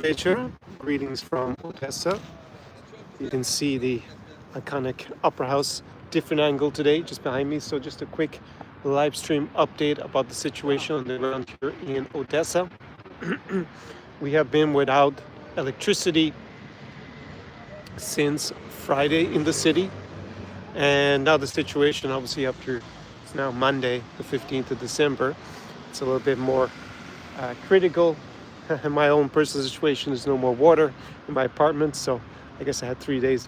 Вечер. Greetings from Odesa. You can see the iconic Opera House, different angle today, just behind me. So just a quick live stream update about the situation on the ground here in Odesa. We have been without electricity since Friday in the city. And now the situation, obviously, it's now Monday, the 15th of December. It's a little bit more critical. In my own personal situation, there's no more water in my apartment, so I guess I had 3 days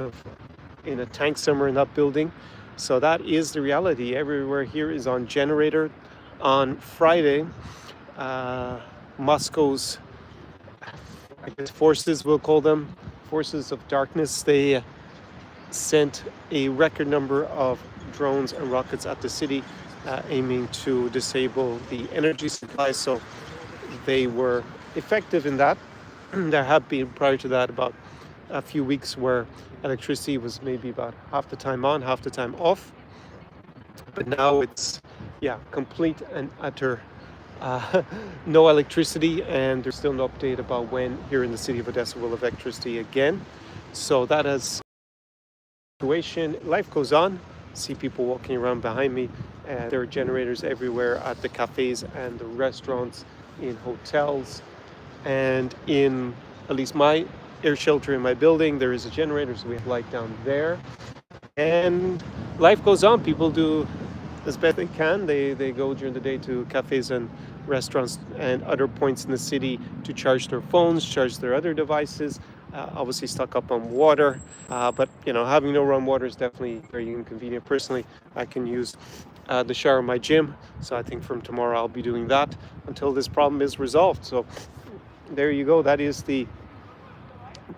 in a tank somewhere in that building. So that is the reality. Everywhere here is on generator. On Friday, Moscow's, I guess, forces, we'll call them, forces of darkness, they sent a record number of drones and rockets at the city, aiming to disable the energy supply. So they were effective in that. There have been, prior to that, about a few weeks where electricity was maybe about half the time on, half the time off. But now it's, complete and utter no electricity, and there's still no update about when here in the city of Odessa will have electricity again. So that is the situation. Life goes on. See people walking around behind me. There are generators everywhere at the cafes and the restaurants, in hotels, and in at least my air shelter in my building, there is a generator, so we have light down there. And life goes on. People do as best they can. They go during the day to cafes and restaurants and other points in the city to charge their phones, charge their other devices, obviously stock up on water. But having no run water is definitely very inconvenient. Personally, I can use the shower in my gym, so I think from tomorrow I'll be doing that until this problem is resolved. So there you go. That is the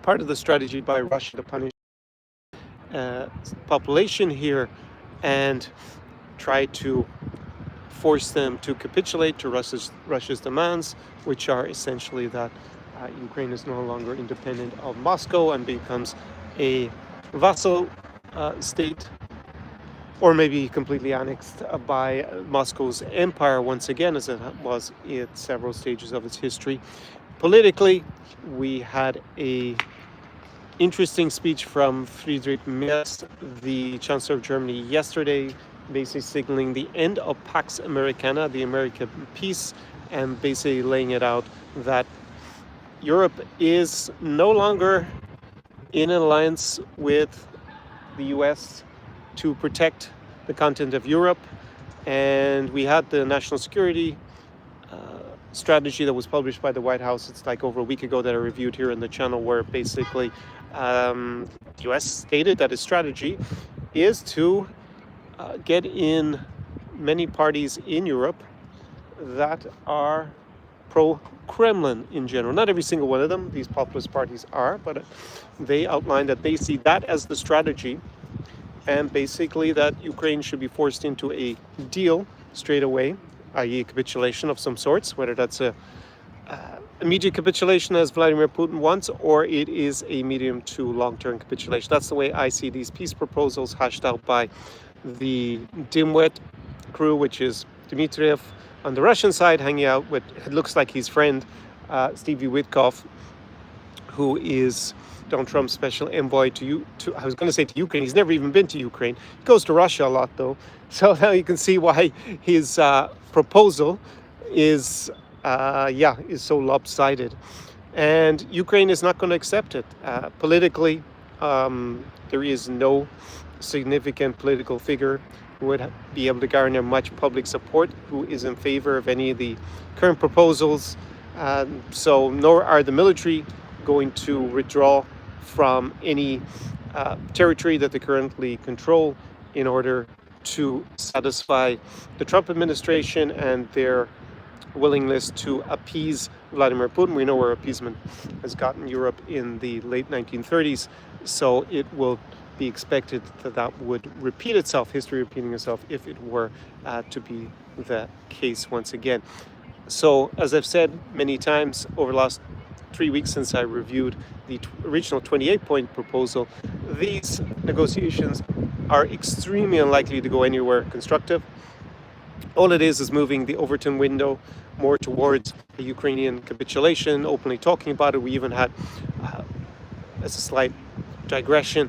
part of the strategy by Russia to punish population here and try to force them to capitulate to Russia's demands, which are essentially that Ukraine is no longer independent of Moscow and becomes a vassal state, or maybe completely annexed by Moscow's empire once again, as it was at several stages of its history. Politically, we had a interesting speech from Friedrich Merz, the Chancellor of Germany, yesterday, basically signaling the end of Pax Americana, the American peace, and basically laying it out that Europe is no longer in an alliance with the US to protect the continent of Europe. And we had the national security strategy that was published by the White House. It's like over a week ago that I reviewed here in the channel, where basically the US stated that its strategy is to get in many parties in Europe that are pro-Kremlin in general. Not every single one of them, these populist parties are, but they outlined that they see that as the strategy, and basically that Ukraine should be forced into a deal straight away, i.e. a capitulation of some sorts, whether that's a immediate capitulation as Vladimir Putin wants, or it is a medium to long-term capitulation. That's the way I see these peace proposals hashed out by the dimwit crew, which is Dmitriev on the Russian side, hanging out with, it looks like his friend, Stevie Witkoff, who is Donald Trump's special envoy to I was going to say to Ukraine. He's never even been to Ukraine. He goes to Russia a lot, though. So now you can see why his proposal is so lopsided. And Ukraine is not going to accept it. Politically, there is no significant political figure who would be able to garner much public support who is in favor of any of the current proposals. So nor are the military going to withdraw from any territory that they currently control in order to satisfy the Trump administration and their willingness to appease Vladimir Putin. We know where appeasement has gotten Europe in the late 1930s, so it will be expected that that would repeat itself, history repeating itself, if it were to be the case once again. So, as I've said many times over the last 3 weeks since I reviewed the original 28-point proposal, these negotiations are extremely unlikely to go anywhere constructive. All it is moving the Overton window more towards the Ukrainian capitulation, openly talking about it. We even had, as a slight digression,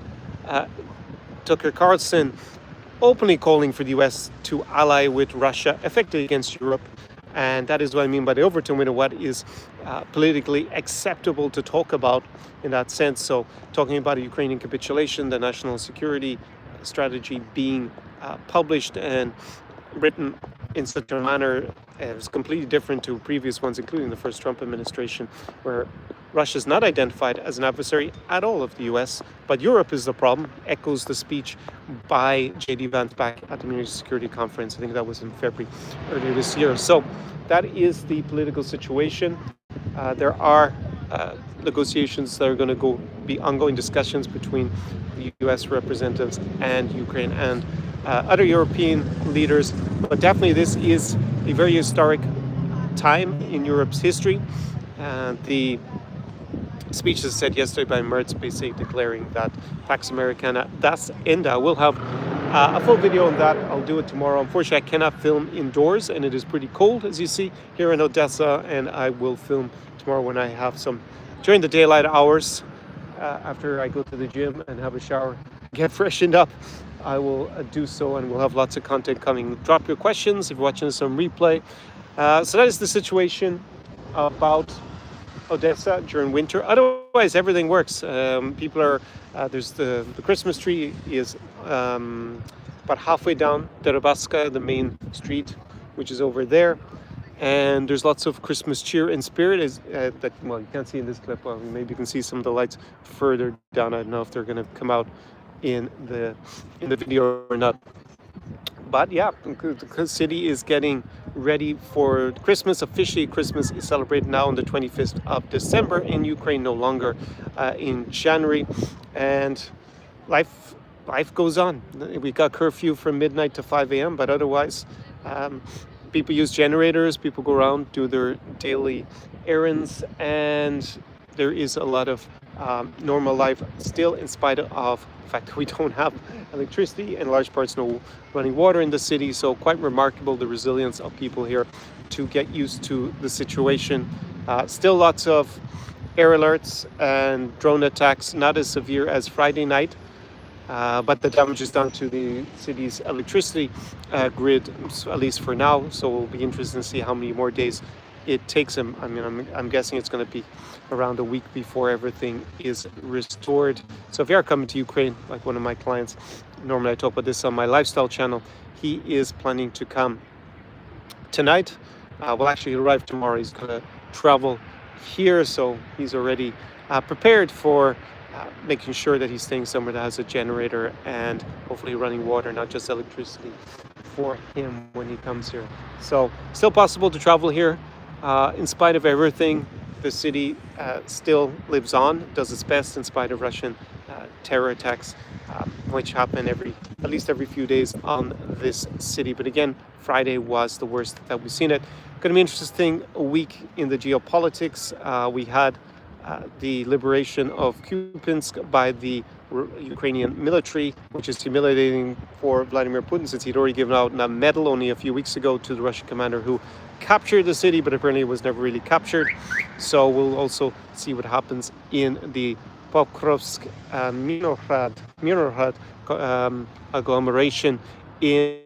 Tucker Carlson openly calling for the US to ally with Russia effectively against Europe. And that is what I mean by the overtone window, what is politically acceptable to talk about in that sense. So talking about a Ukrainian capitulation, the national security strategy being published and written in such a manner is completely different to previous ones, including the first Trump administration, where Russia is not identified as an adversary at all of the US, but Europe is the problem, echoes the speech by J.D. Vance back at the Munich Security Conference. I think that was in February earlier this year. So that is the political situation. There are negotiations that are going to be ongoing discussions between the US representatives and Ukraine and other European leaders. But definitely this is a very historic time in Europe's history. The speech was said yesterday by Merz, basically declaring that Pax Americana, das Ende. We'll have a full video on that. I'll do it tomorrow. Unfortunately, I cannot film indoors, and it is pretty cold, as you see, here in Odessa, and I will film tomorrow when I have some, during the daylight hours, after I go to the gym and have a shower, get freshened up. I will do so, and we'll have lots of content coming. Drop your questions if you're watching this on replay. So that is the situation about Odessa during winter. Otherwise, everything works. People are there's the Christmas tree is about halfway down Deribaska, the main street, which is over there, and there's lots of Christmas cheer and spirit. That well, you can't see in this clip. Well, maybe you can see some of the lights further down. I don't know if they're going to come out in the video or not. But yeah, the city is getting ready for Christmas. Officially, Christmas is celebrated now on the 25th of December in Ukraine, no longer in January. And life goes on. We got curfew from midnight to 5 a.m., but otherwise, people use generators, people go around, do their daily errands, and there is a lot of normal life still, in spite of the fact that we don't have electricity and large parts no running water in the city. So quite remarkable, the resilience of people here to get used to the situation. Still lots of air alerts and drone attacks, not as severe as Friday night, but the damage is done to the city's electricity grid, at least for now. So we'll be interested to see how many more days it takes him. I mean, I'm guessing it's going to be around a week before everything is restored. So if you are coming to Ukraine, like one of my clients, normally I talk about this on my lifestyle channel, he is planning to come tonight. Well, actually, he'll arrive tomorrow. He's going to travel here, so he's already prepared for making sure that he's staying somewhere that has a generator and hopefully running water, not just electricity, for him when he comes here. So still possible to travel here. In spite of everything, the city still lives on, does its best in spite of Russian terror attacks, which happen at least every few days on this city. But again, Friday was the worst that we've seen it. Going to be interesting week in the geopolitics. We had the liberation of Kupiansk by the Ukrainian military, which is humiliating for Vladimir Putin, since he'd already given out a medal only a few weeks ago to the Russian commander who captured the city, but apparently it was never really captured. So we'll also see what happens in the Pokrovsk Mirohad agglomeration in